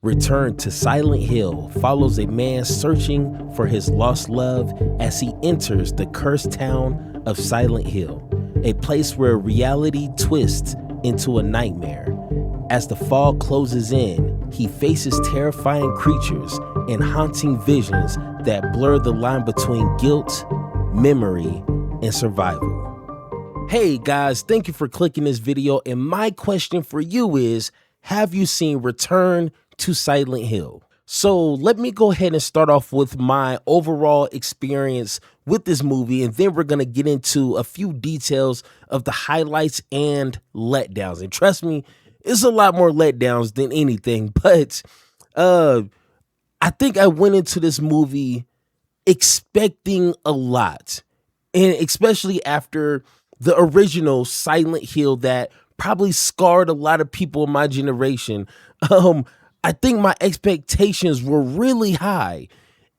Return to Silent Hill follows a man searching for his lost love as he enters the cursed town of Silent Hill, a place where reality twists into a nightmare. As the fog closes in, he faces terrifying creatures and haunting visions that blur the line between guilt, memory, and survival. Hey guys, thank you for clicking this video, and my question for you is, have you seen Return to Silent Hill? So let me go ahead and start off with my overall experience with this movie, and then we're going to get into a few details of the highlights and letdowns. And trust me, it's a lot more letdowns than anything, but I think I went into this movie expecting a lot, and especially after the original Silent Hill that probably scarred a lot of people in my generation. I think my expectations were really high,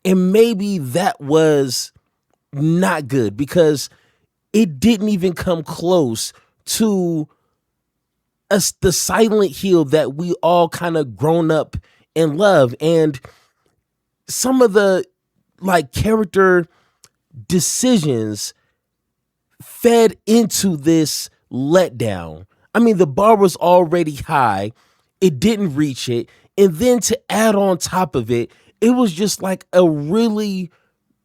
and maybe that was not good because it didn't even come close to us, the Silent Hill that we all kind of grown up and love. And some of the character decisions fed into this letdown. I mean, the bar was already high. It didn't reach it. And then to add on top of it, it was just like a really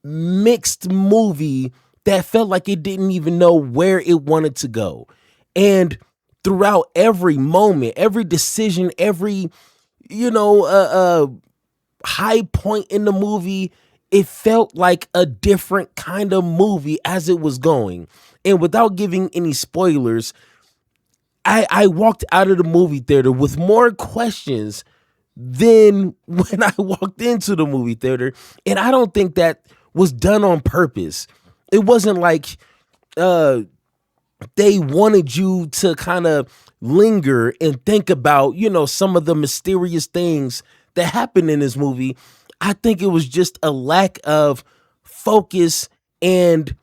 mixed movie that felt like it didn't even know where it wanted to go. And throughout every moment, every decision, every, high point in the movie, it felt like a different kind of movie as it was going. And without giving any spoilers, I walked out of the movie theater with more questions than when I walked into the movie theater. And I don't think that was done on purpose. It wasn't like they wanted you to kind of linger and think about, some of the mysterious things that happened in this movie. I think it was just a lack of focus and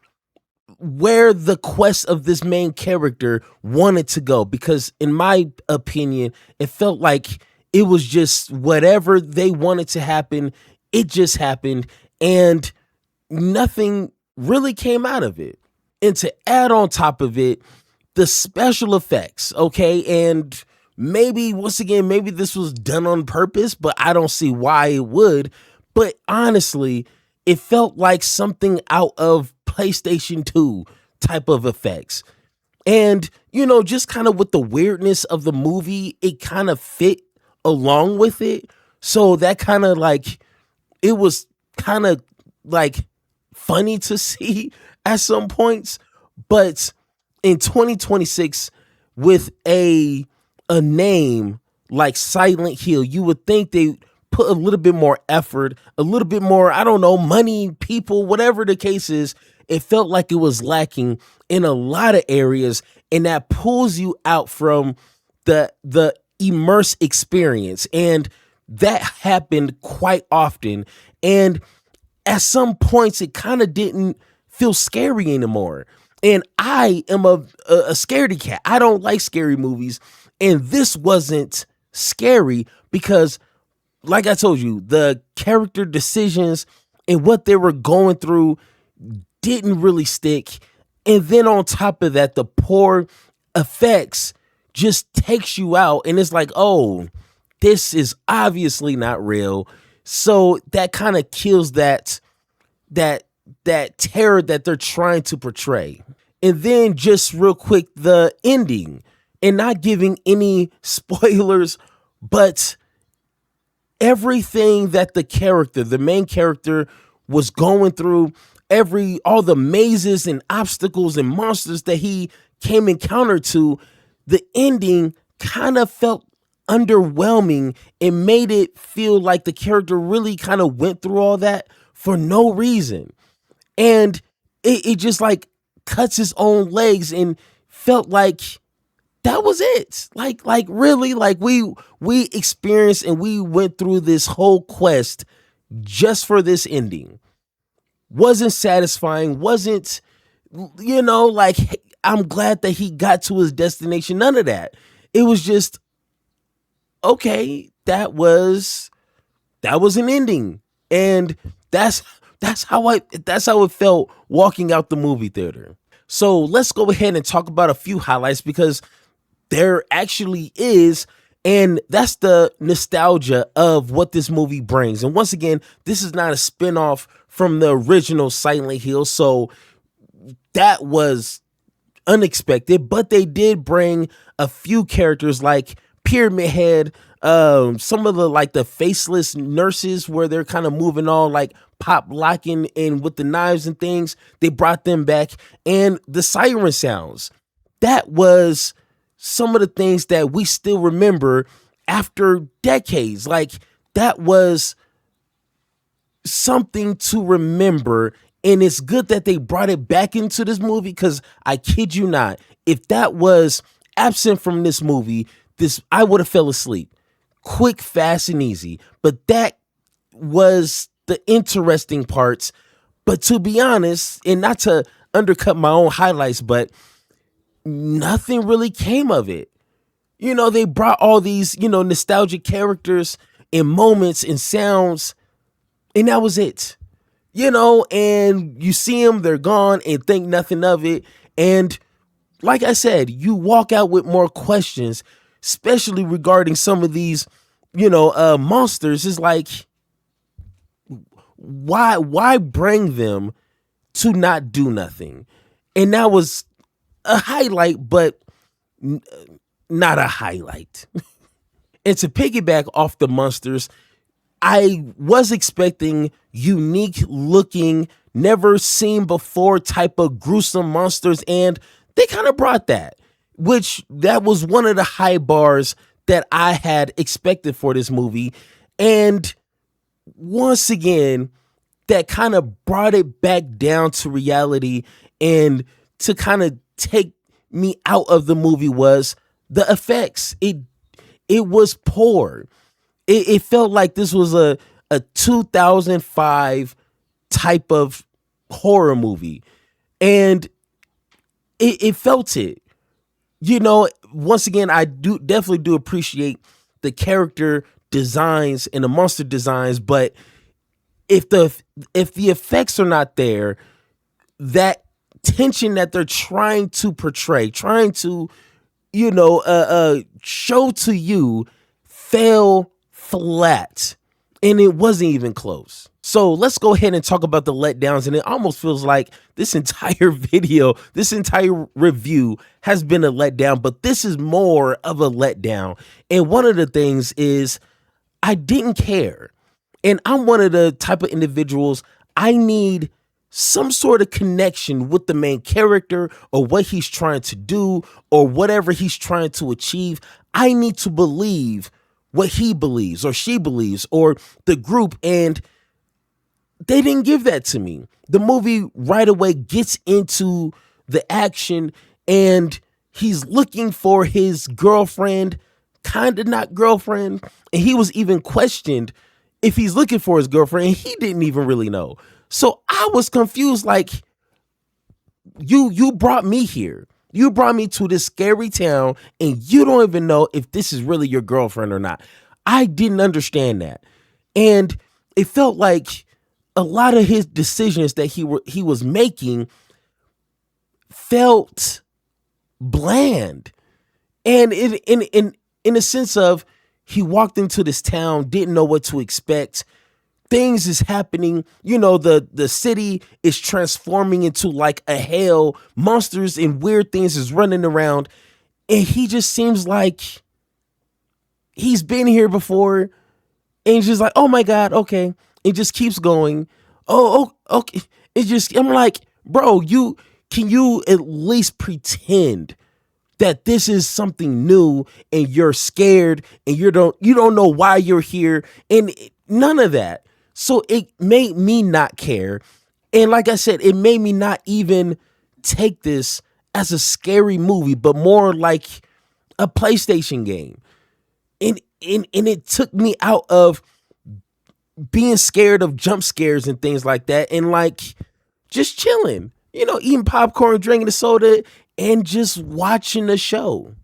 where the quest of this main character wanted to go. Because in my opinion, it felt like it was just whatever they wanted to happen, it just happened, and nothing really came out of it. And to add on top of it, the special effects, okay, and maybe, once again, maybe this was done on purpose, but I don't see why it would. But honestly, it felt like something out of PlayStation 2 type of effects. And, just kind of with the weirdness of the movie, it kind of fit along with it. So that kind of it was kind of funny to see at some points. But in 2026, with a name like Silent Hill, you would think they put a little bit more effort, a little bit more, I don't know, money, people, whatever the case is. It felt like it was lacking in a lot of areas, and that pulls you out from the immerse experience. And that happened quite often. And at some points, it kind of didn't feel scary anymore. And I am a scaredy cat. I don't like scary movies. And this wasn't scary because, like I told you, the character decisions and what they were going through didn't really stick. And then on top of that, the poor effects just takes you out. And it's like, oh, this is obviously not real. So that kind of kills that terror that they're trying to portray. And then just real quick, the ending, and not giving any spoilers, but everything that the main character was going through, all the mazes and obstacles and monsters that he came encounter to, the ending kind of felt underwhelming. It made it feel like the character really kind of went through all that for no reason. And it just cuts his own legs, and felt like that was it. Really, we experienced and we went through this whole quest just for this ending. Wasn't satisfying, wasn't, I'm glad that he got to his destination. None of that. It was just, okay, that was an ending. And that's that's how it felt walking out the movie theater. So let's go ahead and talk about a few highlights because there actually is, and that's the nostalgia of what this movie brings. And once again, this is not a spinoff from the original Silent Hill, so that was unexpected, but they did bring a few characters like Pyramid Head, some of the like the faceless nurses where they're kind of moving all like pop locking and with the knives and things. They brought them back, and the siren sounds. That was some of the things that we still remember after decades. Like that was something to remember. And it's good that they brought it back into this movie because I kid you not, if that was absent from this movie, I would have fell asleep. Quick, fast, and easy. But that was the interesting parts. But to be honest, and not to undercut my own highlights, but nothing really came of it. You know, they brought all these, nostalgic characters and moments and sounds, and that was it. And you see them, they're gone, and think nothing of it. And like I said, you walk out with more questions, especially regarding some of these, monsters. It's like, why bring them to not do nothing? And that was a highlight, but not a highlight. And to piggyback off the monsters, I was expecting unique looking, never seen before type of gruesome monsters, and they kind of brought that, which that was one of the high bars that I had expected for this movie. And once again, that kind of brought it back down to reality, and to kind of take me out of the movie was the effects. It was poor. It felt like this was a 2005 type of horror movie. And it felt it. Once again, I definitely do appreciate the character designs and the monster designs, but if the effects are not there, that tension that they're trying to portray, trying to, show to you, fell flat, and it wasn't even close. So let's go ahead and talk about the letdowns. And it almost feels like this entire video, this entire review has been a letdown, but this is more of a letdown. And one of the things is I didn't care. And I'm one of the type of individuals, I need some sort of connection with the main character or what he's trying to do or whatever he's trying to achieve. I need to believe what he believes or she believes or the group, and they didn't give that to me. The movie right away gets into the action, and he's looking for his girlfriend, kind of not girlfriend, and he was even questioned if he's looking for his girlfriend, and he didn't even really know. So I was confused, like, you brought me here. You brought me to this scary town, and you don't even know if this is really your girlfriend or not. I didn't understand that. And it felt like a lot of his decisions that he was making felt bland. And in a sense of, he walked into this town, didn't know what to expect. Things is happening, the city is transforming into like a hell. Monsters and weird things is running around, and he just seems like he's been here before, and he's just like, oh my God, okay. It just keeps going. Oh, okay. I'm like, bro, can you at least pretend that this is something new and you're scared and you don't know why you're here, and none of that. So it made me not care. And like I said, it made me not even take this as a scary movie, but more like a PlayStation game. And it took me out of being scared of jump scares and things like that, and like just chilling, eating popcorn, drinking a soda, and just watching the show.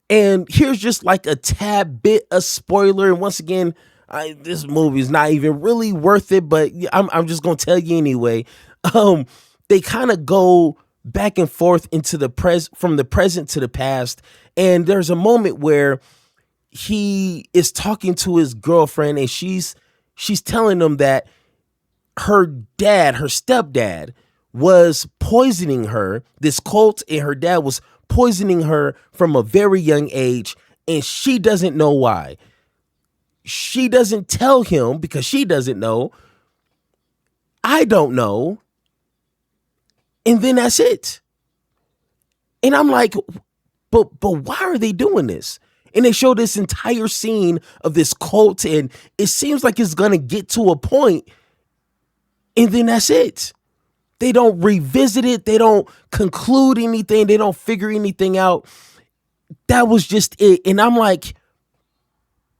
And here's just like a tad bit of spoiler. And once again, this movie is not even really worth it, but I'm just gonna tell you anyway. Um, they kind of go back and forth into from the present to the past, and there's a moment where he is talking to his girlfriend, and she's telling him that her dad, her stepdad, was poisoning her, this cult, and her dad was poisoning her from a very young age, and she doesn't know why. She doesn't tell him because she doesn't know. I don't know. And then that's it. And I'm like, but why are they doing this? And they show this entire scene of this cult, and it seems like it's gonna get to a point, and then that's it. They don't revisit it. They don't conclude anything. They don't figure anything out. That was just it. And I'm like,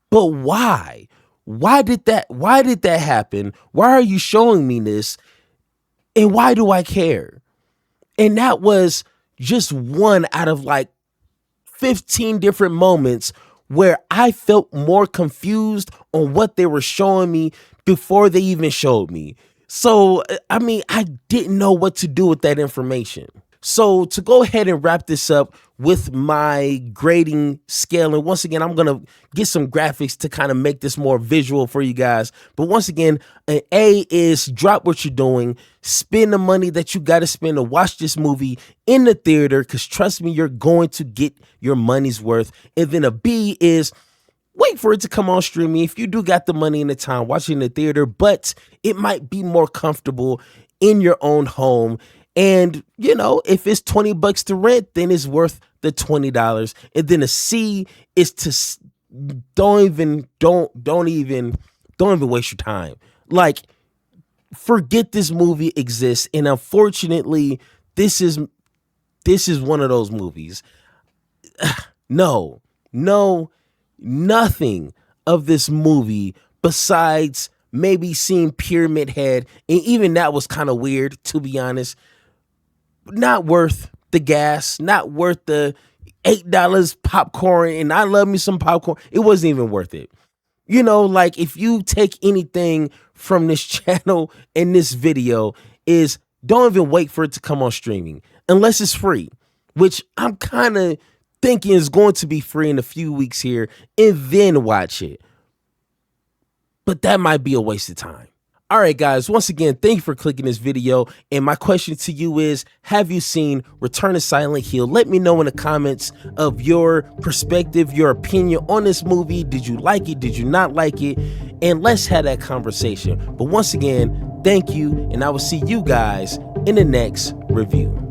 but why? Why did that happen? Why are you showing me this? And why do I care? And that was just one out of like 15 different moments where I felt more confused on what they were showing me before they even showed me. So, I mean, I didn't know what to do with that information. So to go ahead and wrap this up with my grading scale, and once again, I'm going to get some graphics to kind of make this more visual for you guys. But once again, an A is drop what you're doing, spend the money that you got to spend to watch this movie in the theater, because trust me, you're going to get your money's worth. And then a B is wait for it to come on streaming. If you do got the money and the time, watch it in the theater, but it might be more comfortable in your own home. And, you know, if it's $20 to rent, then it's worth the $20. And then a C is to don't even waste your time. Like, forget this movie exists. And unfortunately, this is one of those movies. No, nothing of this movie besides maybe seeing Pyramid Head. And even that was kind of weird, to be honest. Not worth the gas, not worth the $8 popcorn. And I love me some popcorn. It wasn't even worth it. You know, like, if you take anything from this channel and this video, is don't even wait for it to come on streaming unless it's free, which I'm kind of thinking is going to be free in a few weeks here, and then watch it. But that might be a waste of time. All right, guys, once again, thank you for clicking this video. And my question to you is, have you seen Return of Silent Hill? Let me know in the comments of your perspective, your opinion on this movie. Did you like it? Did you not like it? And let's have that conversation. But once again, thank you, and I will see you guys in the next review.